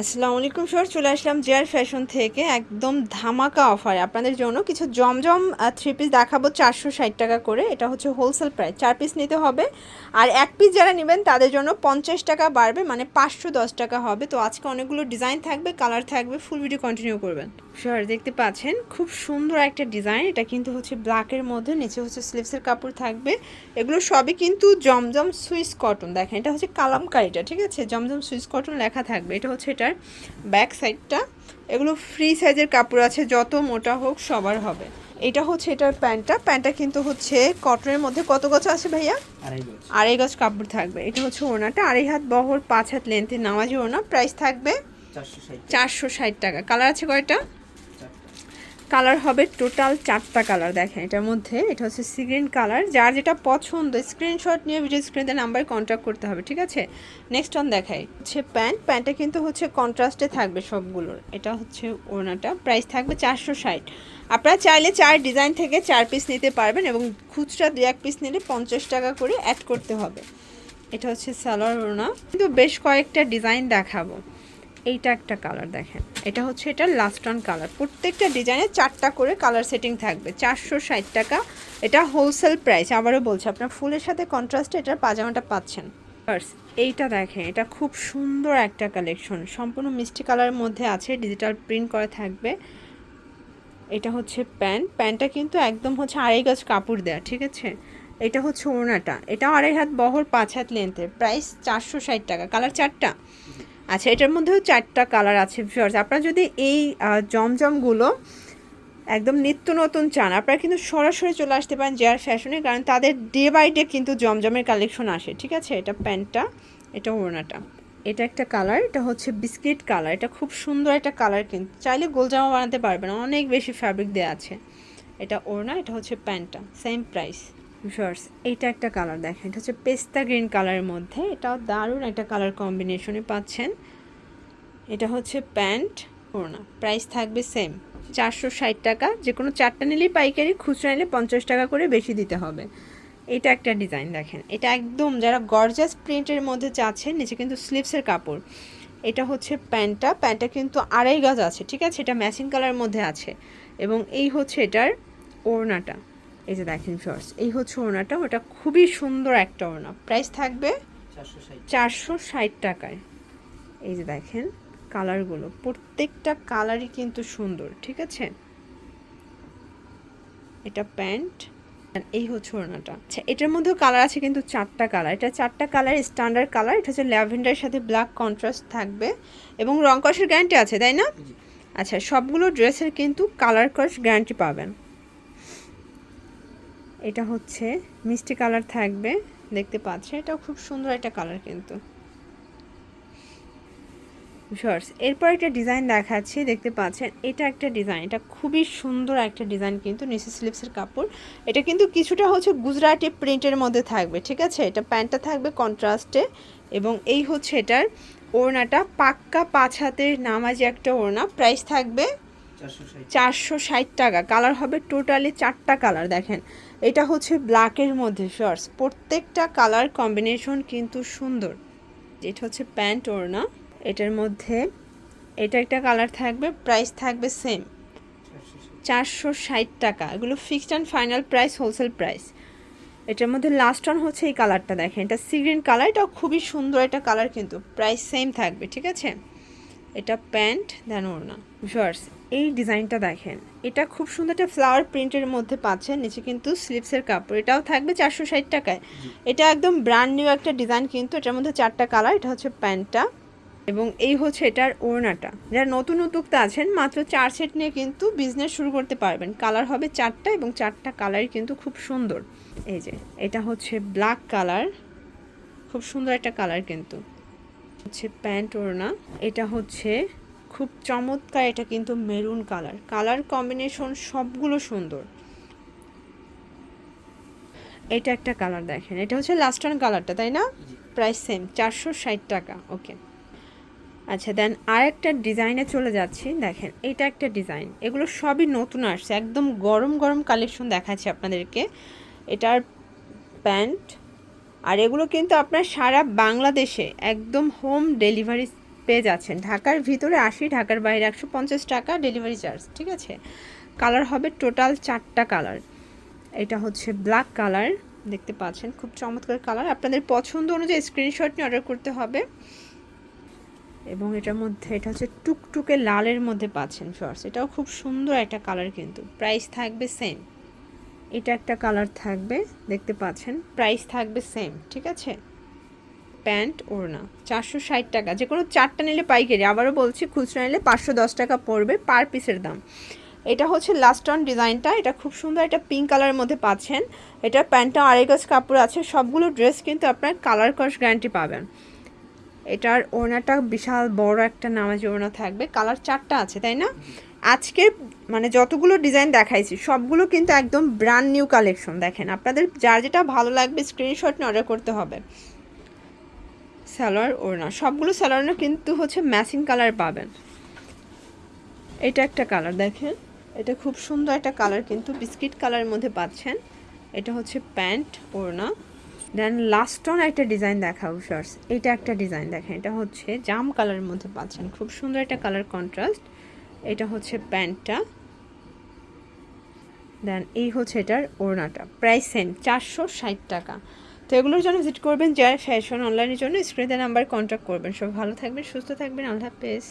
আসসালামু আলাইকুম স্যার, চলে আসলাম জিআর ফ্যাশন থেকে একদম ধামাকা অফারে আপনাদের জন্য কিছু জমজম থ্রি পিস দেখাবো 460 টাকা করে। এটা হচ্ছে হোলসেল প্রাইস, 4 পিস নিতে হবে। আর 1 পিস যারা নেবেন তাদের জন্য 50 টাকা বাড়বে, মানে 510 টাকা হবে। তো আজকে অনেকগুলো ডিজাইন থাকবে, কালার থাকবে, ফুল ভিডিও কন্টিনিউ করবেন। স্যার দেখতে পাচ্ছেন খুব সুন্দর একটা ডিজাইন, এটা কিন্তু হচ্ছে ব্ল্যাকের মধ্যে, নিচে হচ্ছে স্লিভসের কাপড় থাকবে। এগুলো সবই কিন্তু জমজম সুইস কটন। দেখেন এটা হচ্ছে কালামকারিটা, ঠিক আছে, জমজম সুইস কটন লেখা থাকবে। এটা হচ্ছে এটার ব্যাক সাইডটা। এগুলো ফ্রি সাইজের কাপড় আছে, যত মোটা হোক সবার হবে। এটা হচ্ছে এটার প্যান্টটা কিন্তু হচ্ছে কটনের মধ্যে। কত গজ আছে ভাইয়া? আড়াই গজ কাপড় থাকবে। এটা হচ্ছে ওড়নাটা, 2.5 হাত বহর 5 হাত লেন্থের নামাজি ওড়না। প্রাইস থাকবে 460 টাকা। কালার আছে কয়টা? কালার হবে টোটাল 4টা কালার। দেখেন এটার মধ্যে, এটা হচ্ছে সি গ্রিন কালার। যার যেটা পছন্দ স্ক্রিনশট নিয়ে ভিডিও স্ক্রিনে নাম্বারে কন্ট্যাক্ট করতে হবে, ঠিক আছে। নেক্সট অন দেখাই হচ্ছে প্যান্টটা কিন্তু হচ্ছে কন্ট্রাস্টে থাকবে সবগুলোর। এটা হচ্ছে ওড়নাটা, প্রাইস থাকবে 460। আপনারা চাইলে 4 ডিজাইন থেকে 4 পিস নিতে পারবেন, এবং খুচরা 2-1 পিস নিলে 50 টাকা করে অ্যাড করতে হবে। এটা হচ্ছে সালোয়ার ওড়না, কিন্তু বেশ কয়েকটা ডিজাইন দেখাবো। এইটা একটা কালার দেখেন, এটা হচ্ছে এটার লাস্ট অন কালার। প্রত্যেকটা ডিজাইনে 4টা করে কালার সেটিং থাকবে। 460 টাকা, এটা হোলসেল প্রাইস। আবারও বলছি, আপনার ফুলের সাথে কন্ট্রাস্টে এটার পাজামাটা পাচ্ছেন। ফার্স্ট এইটা দেখেন, এটা খুব সুন্দর একটা কালেকশন, সম্পূর্ণ মিষ্টি কালারের মধ্যে আছে, ডিজিটাল প্রিন্ট করা থাকবে। এটা হচ্ছে প্যান্টটা কিন্তু একদম হচ্ছে 2.5 গজ কাপড় দেয়া, ঠিক আছে। এটা হচ্ছে ওড়নাটা, এটা 2.5 হাত বহর 5 হাত লেন্থের। প্রাইস 460 টাকা। কালার 4টা। আচ্ছা, এটার মধ্যেও 4টা কালার আছে ভিউয়ার্স। আপনারা যদি এই জমজমগুলো একদম নিত্য নতুন চান, আপনারা কিন্তু সরাসরি চলে আসতে পারেন জিআর ফ্যাশনে, কারণ তাদের ডে বাই ডে কিন্তু জমজমের কালেকশন আসে, ঠিক আছে। এটা প্যান্টটা, এটা ওড়নাটা। এটা একটা কালার, এটা হচ্ছে বিস্কিট কালার। এটা খুব সুন্দর একটা কালার, কিন্তু চাইলে গোল জামা বানাতে পারবেন, অনেক বেশি ফ্যাব্রিক দেওয়া আছে। এটা ওড়না, এটা হচ্ছে প্যান্টটা, সেম প্রাইস। ভিউয়ার্স এইটা একটা কালার দেখেন, এটা হচ্ছে পেস্তা গ্রিন কালারের মধ্যে, এটাও দারুণ একটা কালার কম্বিনেশনে পাচ্ছেন। এটা হচ্ছে প্যান্ট, ওড়না। প্রাইস থাকবে সেম 460 টাকা। যে কোনো 4টা নিলেই পাইকারি, খুচরা নিলে 50 টাকা করে বেশি দিতে হবে। এটা একটা ডিজাইন দেখেন, এটা একদম যারা গর্জাস প্রিন্টের মধ্যে চাচ্ছেন, নিচে কিন্তু স্লিভসের কাপড়। এটা হচ্ছে প্যান্টটা কিন্তু 2.5 গজ আছে, ঠিক আছে। এটা ম্যাচিং কালারের মধ্যে আছে, এবং এই হচ্ছে এটার ওড়নাটা। এই যে দেখেন শর্টস, এই হচ্ছে ওড়নাটা, ওটা খুবই সুন্দর একটা ওড়না। প্রাইস থাকবে 460 টাকায়। এই যে দেখেন কালারগুলো, প্রত্যেকটা কালারই কিন্তু সুন্দর, ঠিক আছে। এটা প্যান্ট, আর এই হচ্ছে ওড়নাটা। আচ্ছা, এটার মধ্যেও কালার আছে কিন্তু 4টা কালার। এটা 4টা কালার স্ট্যান্ডার্ড কালার। এটা হচ্ছে ল্যাভেন্ডারের সাথে ব্ল্যাক কন্ট্রাস্ট থাকবে, এবং রং কষের গ্যারান্টি আছে, তাই না? আচ্ছা, সবগুলো ড্রেসের কিন্তু কালার কস গ্যারান্টি পাবেন। এটা হচ্ছে মিষ্টি কালার থাকবে, দেখতে পাচ্ছে, এটাও খুব সুন্দর একটা কালার কিন্তু। শর্টস এরপর একটা ডিজাইন দেখাচ্ছি, দেখতে পাচ্ছেন এটা একটা ডিজাইন, এটা খুবই সুন্দর একটা ডিজাইন কিন্তু, নিচে স্লিভসের কাপড়। এটা কিন্তু কিছুটা হচ্ছে গুজরাটি প্রিন্টের মধ্যে থাকবে, ঠিক আছে। এটা প্যান্টটা থাকবে কন্ট্রাস্টে, এবং এই হচ্ছে এটার ওড়নাটা, পাক্কা 5 হাতের নামাজি একটা ওড়না। প্রাইস থাকবে 460 টাকা। কালার হবে টোটালি 4টা কালার দেখেন। এটা হচ্ছে ব্ল্যাকের মধ্যে শর্টস, প্রত্যেকটা কালার কম্বিনেশন কিন্তু সুন্দর। এটা হচ্ছে প্যান্ট ওড়না, এটার মধ্যে এটা একটা কালার থাকবে। প্রাইস থাকবে সেম 460 টাকা। এগুলো fixed and final price, wholesale price. এটার মধ্যে লাস্ট অন হচ্ছে এই কালারটা দেখেন, এটা সি গ্রিন কালার, এটাও খুবই সুন্দর একটা কালার কিন্তু। প্রাইস সেম থাকবে, ঠিক আছে। এটা প্যান্ট দেন ওড়না। ভিউয়ার্স এই ডিজাইনটা দেখেন, এটা খুব সুন্দর একটা ফ্লাওয়ার প্রিন্টের মধ্যে পাচ্ছেন, নিচে কিন্তু স্লিভসের কাপড়। এটাও থাকবে 460 টাকায়। এটা একদম ব্র্যান্ড নিউ একটা ডিজাইন কিন্তু। এটার মধ্যে 4টা কালার। এটা হচ্ছে প্যান্টটা, এবং এই হচ্ছে এটার ওড়নাটা। যারা নতুন উদ্যোক্তা আছেন, মাত্র 4 সেট নিয়ে কিন্তু বিজনেস শুরু করতে পারবেন। কালার হবে 4টা, এবং 4টা কালারই কিন্তু খুব সুন্দর। এই যে এটা হচ্ছে ব্ল্যাক কালার, খুব সুন্দর একটা কালার কিন্তু। হচ্ছে প্যান্ট ওড়না, এটা হচ্ছে খুব চমৎকার, এটা কিন্তু মেরুন কালার। কালার কম্বিনেশন সবগুলো সুন্দর। এটা একটা কালার দেখেন, এটা হচ্ছে লাস্ট অন কালারটা, তাই না? প্রাইস সেম 460 টাকা। ওকে, আচ্ছা দেন আর একটা ডিজাইনে চলে যাচ্ছি। দেখেন এটা একটা ডিজাইন, এগুলো সবই নতুন আসছে, একদম গরম গরম কালেকশন দেখাচ্ছি আপনাদেরকে। এটার প্যান্ট, আর এগুলো কিন্তু আপনার সারা বাংলাদেশে একদম হোম ডেলিভারি পেয়ে যাচ্ছেন। ঢাকার ভিতরে 80, ঢাকার বাইরে 150 টাকা ডেলিভারি চার্জ, ঠিক আছে। কালার হবে টোটাল 4টা কালার। এটা হচ্ছে ব্ল্যাক কালার, দেখতে পাচ্ছেন খুব চমৎকার কালার। আপনাদের পছন্দ অনুযায়ী স্ক্রিনশট নিয়ে অর্ডার করতে হবে। এবং এটার মধ্যে এটা হচ্ছে টুকটুকে লালের মধ্যে পাচ্ছেন শর্টস, এটাও খুব সুন্দর একটা কালার কিন্তু। প্রাইস থাকবে সেম। এটা একটা কালার থাকবে, দেখতে পাচ্ছেন, প্রাইস থাকবে সেম, ঠিক আছে। প্যান্ট ওড়না 460 টাকা, যে কোনো 4টা নিলে পাইকারি, আবারও বলছি খুচরা নিলে 510 টাকা পড়বে পার পিসের দাম। এটা হচ্ছে লাস্ট অন ডিজাইনটা, এটা খুব সুন্দর, এটা পিঙ্ক কালারের মধ্যে পাচ্ছেন। এটা প্যান্টটা আড়াই গজ কাপড় আছে, সবগুলো ড্রেস কিন্তু আপনার কালার কস গ্যারান্টি পাবেন। এটার ওড়নাটা বিশাল বড় একটা নামাজি ওড়না থাকবে। কালার 4টা আছে, তাই না? আজকে মানে যতগুলো ডিজাইন দেখাইছি সবগুলো কিন্তু একদম ব্র্যান্ড নিউ কালেকশন। দেখেন, আপনাদের যার যেটা ভালো লাগবে স্ক্রিনশট নিয়ে অর্ডার করতে হবে। সালোয়ার ওড়না, সবগুলো সালোয়ার কিন্তু হচ্ছে ম্যাচিং কালার পাবেন। এটা একটা কালার দেখেন, এটা খুব সুন্দর একটা কালার কিন্তু, বিস্কিট কালারের মধ্যে পাচ্ছেন। এটা হচ্ছে প্যান্ট ওড়না। দেন লাস্ট অন একটা ডিজাইন দেখাবো শর্টস, এটা একটা ডিজাইন দেখেন, এটা হচ্ছে জাম কালারের মধ্যে পাচ্ছেন, খুব সুন্দর একটা কালার কন্ট্রাস্ট। এটা হচ্ছে প্যান্টটা, দেন এই হচ্ছে এটার ওড়নাটা। প্রাইস সেম 460 টাকা। তো এগুলোর জন্য ভিজিট করবেন যারা ফ্যাশন অনলাইনের জন্য স্ক্রিনে নাম্বার কন্ট্যাক্ট করবেন। সব ভালো থাকবেন, সুস্থ থাকবেন, আল্লাহ হাফেজ।